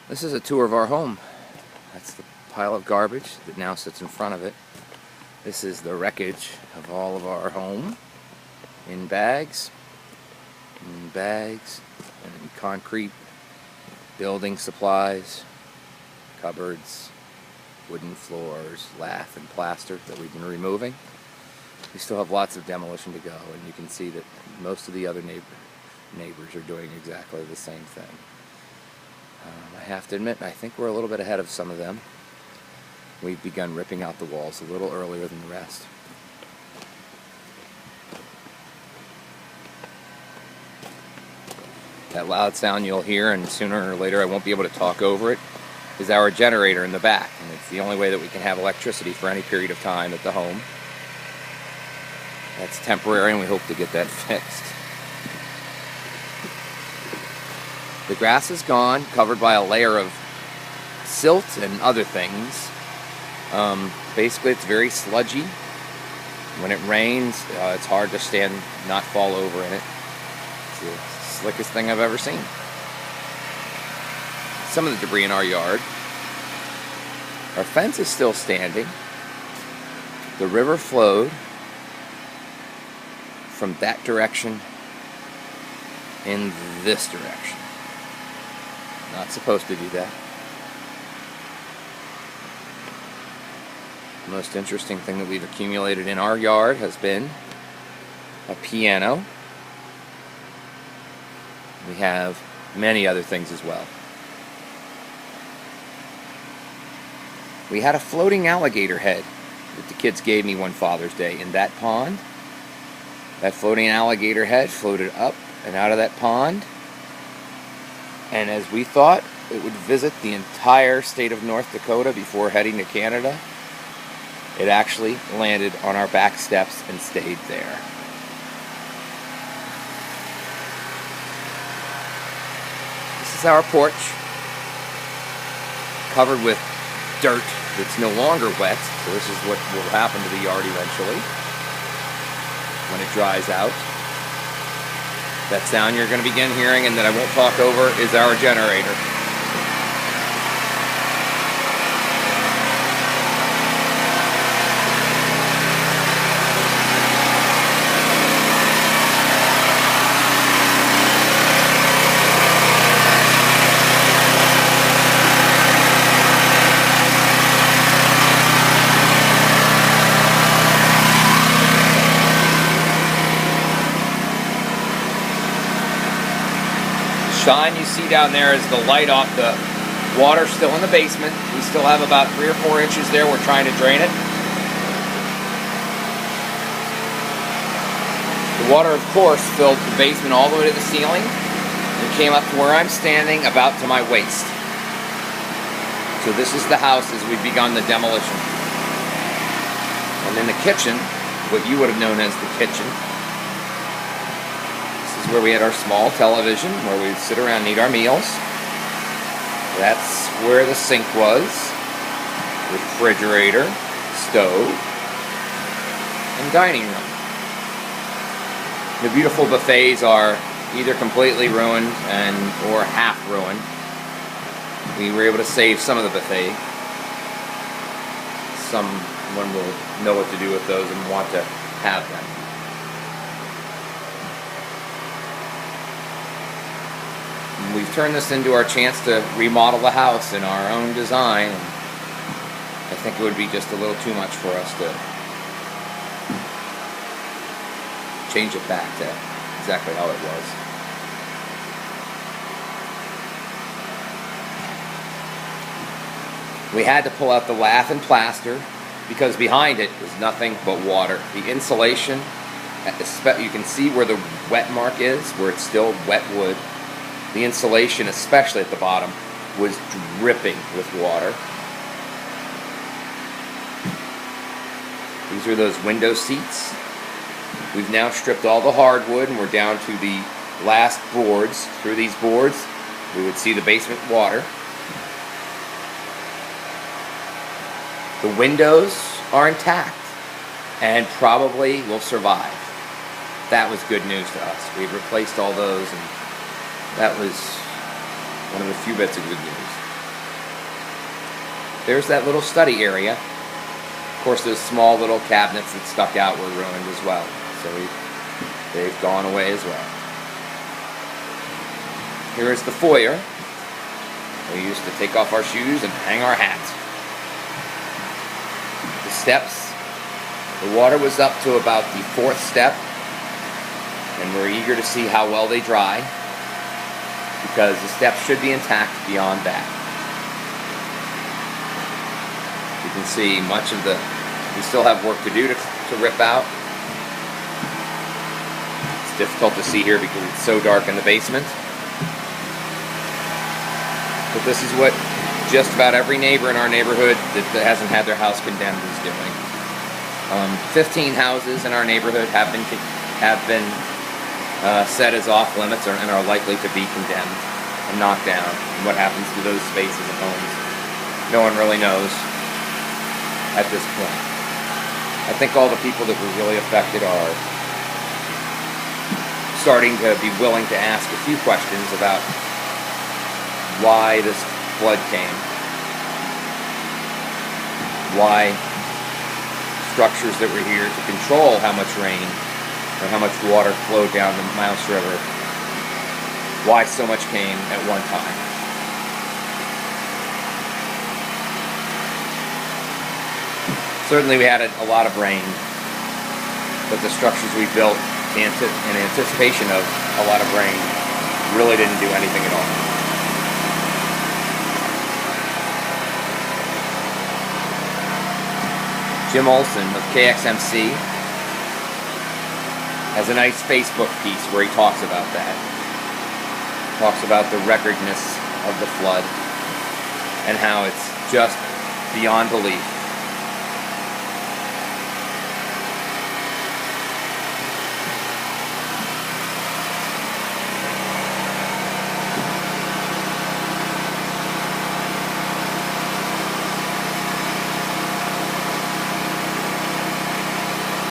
This is a tour of our home. That's the pile of garbage that now sits in front of it. This is the wreckage of all of our home in bags, and concrete, building supplies, cupboards, wooden floors, lath and plaster that we've been removing. We still have lots of demolition to go, and you can see that most of the other neighbors are doing exactly the same thing. I have to admit, I think we're a little bit ahead of some of them. We've begun ripping out the walls a little earlier than the rest. That loud sound you'll hear, and sooner or later I won't be able to talk over it, is our generator in the back. And it's the only way that we can have electricity for any period of time at the home. That's temporary, and we hope to get that fixed. The grass is gone, covered by a layer of silt and other things. Basically, it's very sludgy. When it rains, it's hard to stand, not fall over in it. It's the slickest thing I've ever seen. Some of the debris in our yard. Our fence is still standing. The river flowed from that direction in this direction. Not supposed to do that. The most interesting thing that we've accumulated in our yard has been a piano. We have many other things as well. We had a floating alligator head that the kids gave me one Father's Day in that pond. That floating alligator head floated up and out of that pond, and as we thought it would visit the entire state of North Dakota before heading to Canada, it actually landed on our back steps and stayed there. This is our porch, covered with dirt that's no longer wet, so this is what will happen to the yard eventually when it dries out. That sound you're going to begin hearing and that I won't talk over is our generator. Shine you see down there is the light off the water still in the basement. We still have about 3 or 4 inches there. We're trying to drain it. The water, of course, filled the basement all the way to the ceiling and came up to where I'm standing, about to my waist. So this is the house as we've begun the demolition. And in the kitchen, what you would have known as the kitchen, where we had our small television, where we'd sit around and eat our meals. That's where the sink was, refrigerator, stove, and dining room. The beautiful buffets are either completely ruined or half ruined. We were able to save some of the buffet. Someone will know what to do with those and want to have them. We've turned this into our chance to remodel the house in our own design. I think it would be just a little too much for us to change it back to exactly how it was. We had to pull out the lath and plaster because behind it was nothing but water. The insulation, you can see where the wet mark is, where it's still wet wood. The insulation, especially at the bottom, was dripping with water. These are those window seats. We've now stripped all the hardwood and we're down to the last boards. Through these boards, we would see the basement water. The windows are intact and probably will survive. That was good news to us. We've replaced all those, and that was one of the few bits of good news. there's that little study area. Of course, those small little cabinets that stuck out were ruined as well. So they've gone away as well. Here is the foyer. We used to take off our shoes and hang our hats. The steps. The water was up to about the 4th step, and we're eager to see how well they dry, because the steps should be intact beyond that. You can see much of we still have work to do to rip out. It's difficult to see here because it's so dark in the basement. But this is what just about every neighbor in our neighborhood that hasn't had their house condemned is doing. 15 houses in our neighborhood have been set as off limits and are likely to be condemned and knocked down. And what happens to those spaces and homes, no one really knows at this point. I think all the people that were really affected are starting to be willing to ask a few questions about why this flood came, why structures that were here to control how much rain or how much water flowed down the Mouse River, why so much came at one time. Certainly we had a lot of rain, but the structures we built in anticipation of a lot of rain really didn't do anything at all. Jim Olson of KXMC has a nice Facebook piece where he talks about that. Talks about the recordness of the flood and how it's just beyond belief.